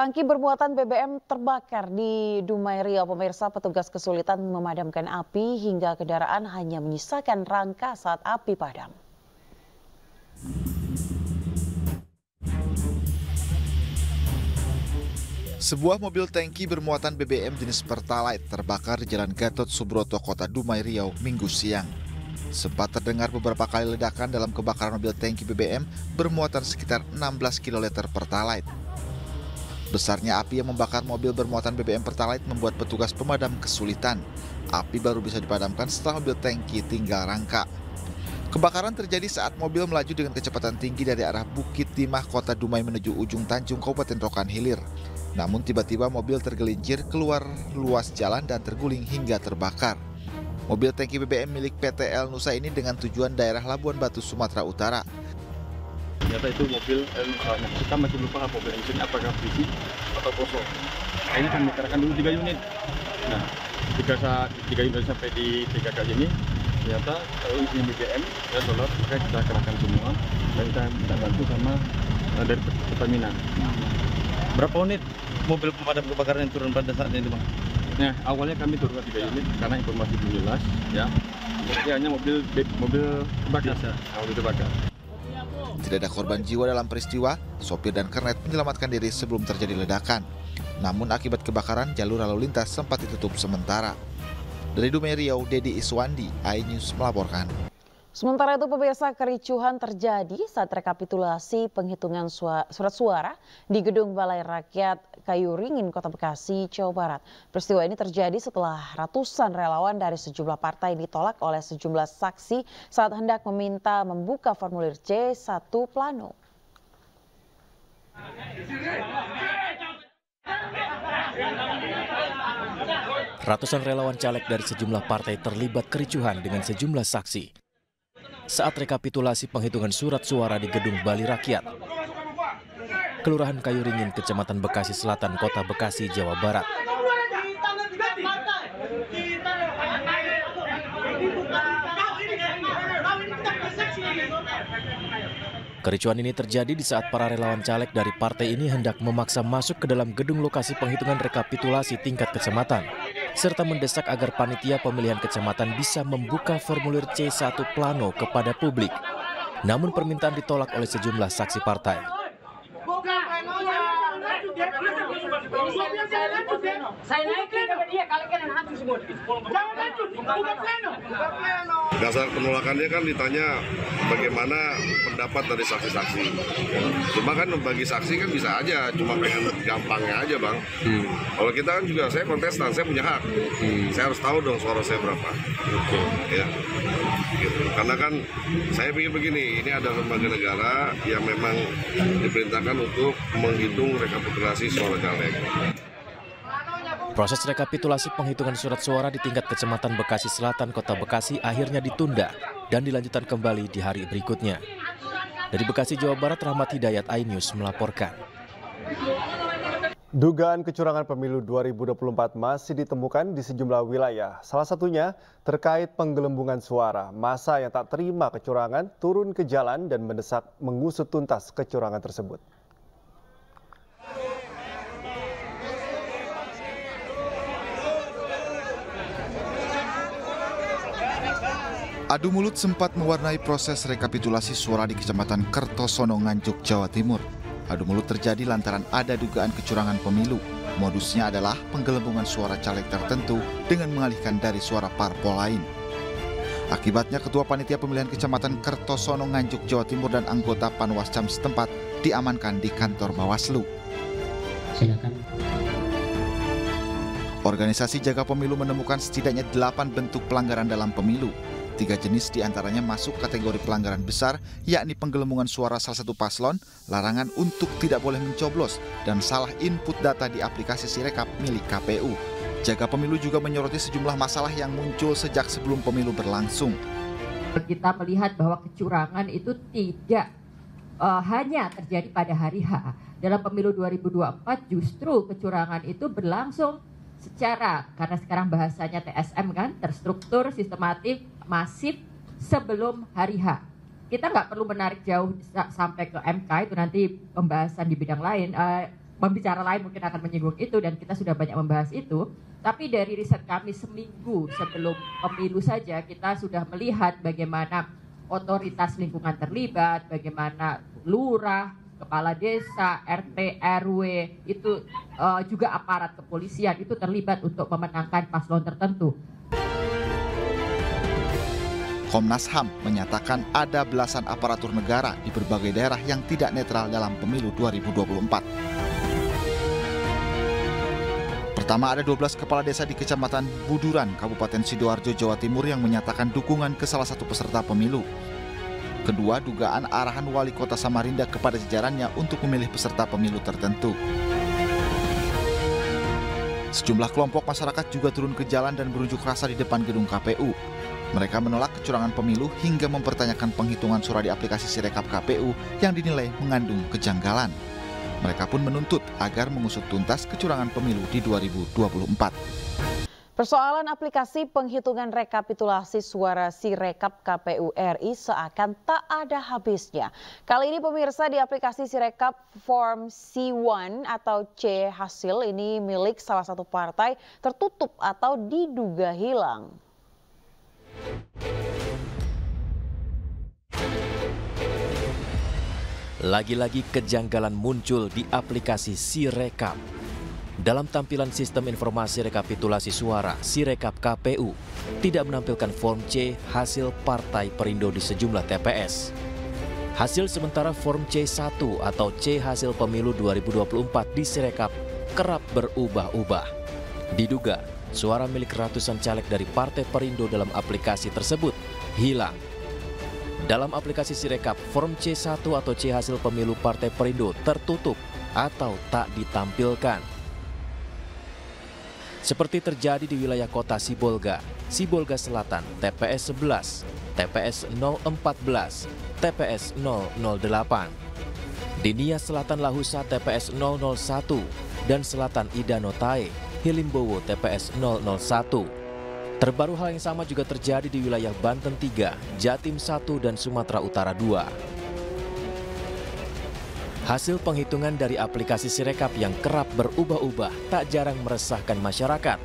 Tangki bermuatan BBM terbakar di Dumai Riau. Pemirsa, petugas kesulitan memadamkan api hingga kendaraan hanya menyisakan rangka saat api padam. Sebuah mobil tangki bermuatan BBM jenis Pertalite terbakar di Jalan Gatot Subroto, Kota Dumai Riau, Minggu siang. Sempat terdengar beberapa kali ledakan dalam kebakaran mobil tangki BBM bermuatan sekitar 16 kL Pertalite. Besarnya api yang membakar mobil bermuatan BBM Pertalite membuat petugas pemadam kesulitan. Api baru bisa dipadamkan setelah mobil tangki tinggal rangka. Kebakaran terjadi saat mobil melaju dengan kecepatan tinggi dari arah Bukit Timah, Kota Dumai menuju ujung Tanjung, Kabupaten Rokan Hilir. Namun tiba-tiba mobil tergelincir keluar luas jalan dan terguling hingga terbakar. Mobil tangki BBM milik PTL Nusa ini dengan tujuan daerah Labuan Batu, Sumatera Utara. Ternyata itu mobil, kita masih lupa mobil mesinnya apakah berisi atau kosong. Akhirnya kami kerahkan dulu 3 unit. Nah, tiga unit sampai di 3 kali ini, ternyata isinya BBM, ya solar, maka kita kerahkan semua dan kita minta bantu sama dari Pertamina. Berapa unit mobil pemadam kebakaran yang turun pada saat ini, Bang? Nah, awalnya kami turunkan 3 unit karena informasi belum jelas, ya. Jadi hanya mobil terbakar, mobil terbakar. Tidak ada korban jiwa dalam peristiwa, sopir dan kernet menyelamatkan diri sebelum terjadi ledakan. Namun akibat kebakaran, jalur lalu lintas sempat ditutup sementara. Dari Dumai Riau, Dedi Iswandi, iNews melaporkan. Sementara itu, pemirsa, kericuhan terjadi saat rekapitulasi penghitungan surat suara di Gedung Balai Rakyat Kayuringin, Kota Bekasi, Jawa Barat. Peristiwa ini terjadi setelah ratusan relawan dari sejumlah partai ditolak oleh sejumlah saksi saat hendak meminta membuka formulir C1 Plano. Ratusan relawan caleg dari sejumlah partai terlibat kericuhan dengan sejumlah saksi saat rekapitulasi penghitungan surat suara di Gedung Balai Rakyat, Kelurahan Kayuringin, Kecamatan Bekasi Selatan, Kota Bekasi, Jawa Barat. Kericuhan ini terjadi di saat para relawan caleg dari partai ini hendak memaksa masuk ke dalam gedung lokasi penghitungan rekapitulasi tingkat kecamatan, serta mendesak agar panitia pemilihan kecamatan bisa membuka formulir C1 Plano kepada publik. Namun permintaan ditolak oleh sejumlah saksi partai. Dasar penolakannya kan ditanya bagaimana pendapat dari saksi-saksi. Cuma kan bagi saksi kan bisa aja, cuma pengen gampangnya aja, Bang. Kalau kita kan juga, saya kontestan, saya punya hak. Saya harus tahu dong suara saya berapa. Ya. Gitu. Karena kan saya pikir begini, ini ada lembaga negara yang memang diperintahkan untuk menghitung rekapitulasi suara caleg. Proses rekapitulasi penghitungan surat suara di tingkat Kecamatan Bekasi Selatan, Kota Bekasi akhirnya ditunda dan dilanjutkan kembali di hari berikutnya. Dari Bekasi, Jawa Barat, Rahmat Hidayat, iNews melaporkan. Dugaan kecurangan pemilu 2024 masih ditemukan di sejumlah wilayah. Salah satunya terkait penggelembungan suara. Massa yang tak terima kecurangan turun ke jalan dan mendesak mengusut tuntas kecurangan tersebut. Adu mulut sempat mewarnai proses rekapitulasi suara di Kecamatan Kertosono, Nganjuk, Jawa Timur. Adu mulut terjadi lantaran ada dugaan kecurangan pemilu. Modusnya adalah penggelembungan suara caleg tertentu dengan mengalihkan dari suara parpol lain. Akibatnya Ketua Panitia Pemilihan Kecamatan Kertosono, Nganjuk, Jawa Timur dan anggota Panwascam setempat diamankan di kantor Bawaslu. Silakan. Organisasi Jaga Pemilu menemukan setidaknya 8 bentuk pelanggaran dalam pemilu. 3 jenis diantaranya masuk kategori pelanggaran besar, yakni penggelembungan suara salah satu paslon, larangan untuk tidak boleh mencoblos, dan salah input data di aplikasi Sirekap milik KPU. Jaga Pemilu juga menyoroti sejumlah masalah yang muncul sejak sebelum pemilu berlangsung. Kita melihat bahwa kecurangan itu tidak hanya terjadi pada hari H. Dalam pemilu 2024 justru kecurangan itu berlangsung secara, karena sekarang bahasanya TSM kan, terstruktur, sistematif, masif sebelum hari H. Kita nggak perlu menarik jauh sampai ke MK, itu nanti pembahasan di bidang lain. pembicara lain mungkin akan menyinggung itu dan kita sudah banyak membahas itu. Tapi dari riset kami seminggu sebelum pemilu saja kita sudah melihat bagaimana otoritas lingkungan terlibat, bagaimana lurah, kepala desa, RT, RW, itu juga aparat kepolisian itu terlibat untuk memenangkan paslon tertentu. Komnas HAM menyatakan ada belasan aparatur negara di berbagai daerah yang tidak netral dalam pemilu 2024. Pertama, ada 12 kepala desa di Kecamatan Buduran, Kabupaten Sidoarjo, Jawa Timur yang menyatakan dukungan ke salah satu peserta pemilu. Kedua, dugaan arahan wali kota Samarinda kepada jajarannya untuk memilih peserta pemilu tertentu. Sejumlah kelompok masyarakat juga turun ke jalan dan berunjuk rasa di depan gedung KPU. Mereka menolak kecurangan pemilu hingga mempertanyakan penghitungan suara di aplikasi Sirekap KPU yang dinilai mengandung kejanggalan. Mereka pun menuntut agar mengusut tuntas kecurangan pemilu di 2024. Persoalan aplikasi penghitungan rekapitulasi suara Sirekap KPU RI seakan tak ada habisnya. Kali ini pemirsa, di aplikasi Sirekap Form C1 atau C hasil ini milik salah satu partai tertutup atau diduga hilang. Lagi-lagi kejanggalan muncul di aplikasi Sirekap. Dalam tampilan sistem informasi rekapitulasi suara Sirekap KPU, tidak menampilkan form C hasil Partai Perindo di sejumlah TPS. Hasil sementara form C1 atau C hasil pemilu 2024 di Sirekap kerap berubah-ubah. Diduga, suara milik ratusan caleg dari Partai Perindo dalam aplikasi tersebut hilang. Dalam aplikasi Sirekap, form C1 atau C hasil pemilu Partai Perindo tertutup atau tak ditampilkan. Seperti terjadi di wilayah kota Sibolga, Sibolga Selatan, TPS 11, TPS 014, TPS 008. Di Nia Selatan Lahusa, TPS 001, dan Selatan Idanotae, Hilimbowo, TPS 001. Terbaru hal yang sama juga terjadi di wilayah Banten 3, Jatim 1, dan Sumatera Utara 2. Hasil penghitungan dari aplikasi Sirekap yang kerap berubah-ubah tak jarang meresahkan masyarakat.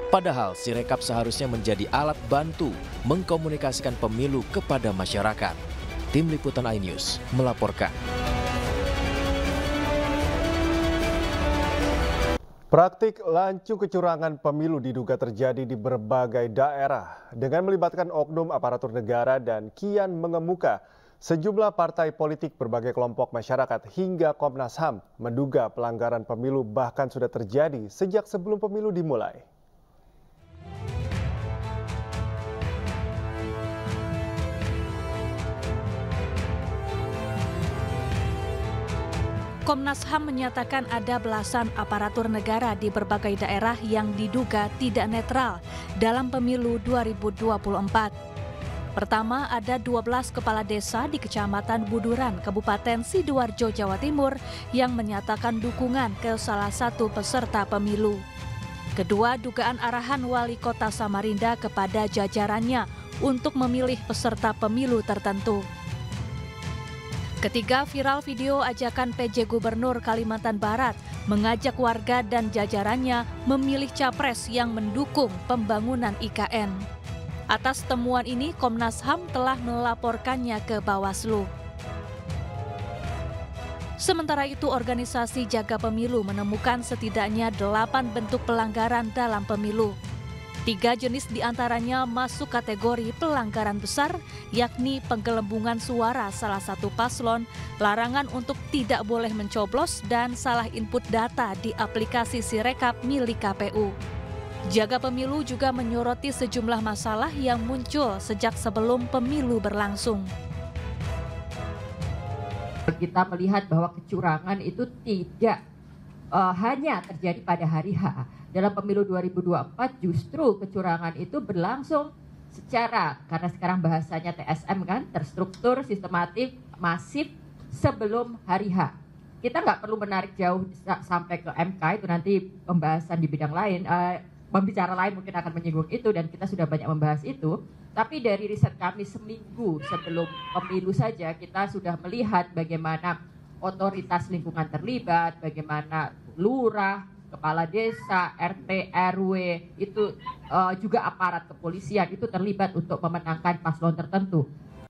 Padahal Sirekap seharusnya menjadi alat bantu mengkomunikasikan pemilu kepada masyarakat. Tim Liputan iNews melaporkan. Praktik lancu kecurangan pemilu diduga terjadi di berbagai daerah dengan melibatkan oknum aparatur negara dan kian mengemuka. Sejumlah partai politik, berbagai kelompok masyarakat hingga Komnas HAM menduga pelanggaran pemilu bahkan sudah terjadi sejak sebelum pemilu dimulai. Komnas HAM menyatakan ada belasan aparatur negara di berbagai daerah yang diduga tidak netral dalam pemilu 2024. Pertama, ada 12 kepala desa di Kecamatan Buduran, Kabupaten Sidoarjo, Jawa Timur yang menyatakan dukungan ke salah satu peserta pemilu. Kedua, dugaan arahan wali kota Samarinda kepada jajarannya untuk memilih peserta pemilu tertentu. Ketiga, viral video ajakan PJ Gubernur Kalimantan Barat mengajak warga dan jajarannya memilih capres yang mendukung pembangunan IKN. Atas temuan ini, Komnas HAM telah melaporkannya ke Bawaslu. Sementara itu, organisasi Jaga Pemilu menemukan setidaknya 8 bentuk pelanggaran dalam pemilu. 3 jenis diantaranya masuk kategori pelanggaran besar, yakni penggelembungan suara salah satu paslon, larangan untuk tidak boleh mencoblos, dan salah input data di aplikasi Sirekap milik KPU. Jaga Pemilu juga menyoroti sejumlah masalah yang muncul sejak sebelum pemilu berlangsung. Kita melihat bahwa kecurangan itu tidak hanya terjadi pada hari H. Dalam pemilu 2024 justru kecurangan itu berlangsung secara, karena sekarang bahasanya TSM kan, terstruktur, sistematif, masif sebelum hari H. Kita nggak perlu menarik jauh sampai ke MK, itu nanti pembahasan di bidang lain. Pembicara lain mungkin akan menyinggung itu dan kita sudah banyak membahas itu. Tapi dari riset kami seminggu sebelum pemilu saja kita sudah melihat bagaimana otoritas lingkungan terlibat, bagaimana lurah, kepala desa, RT, RW, itu juga aparat kepolisian itu terlibat untuk memenangkan paslon tertentu.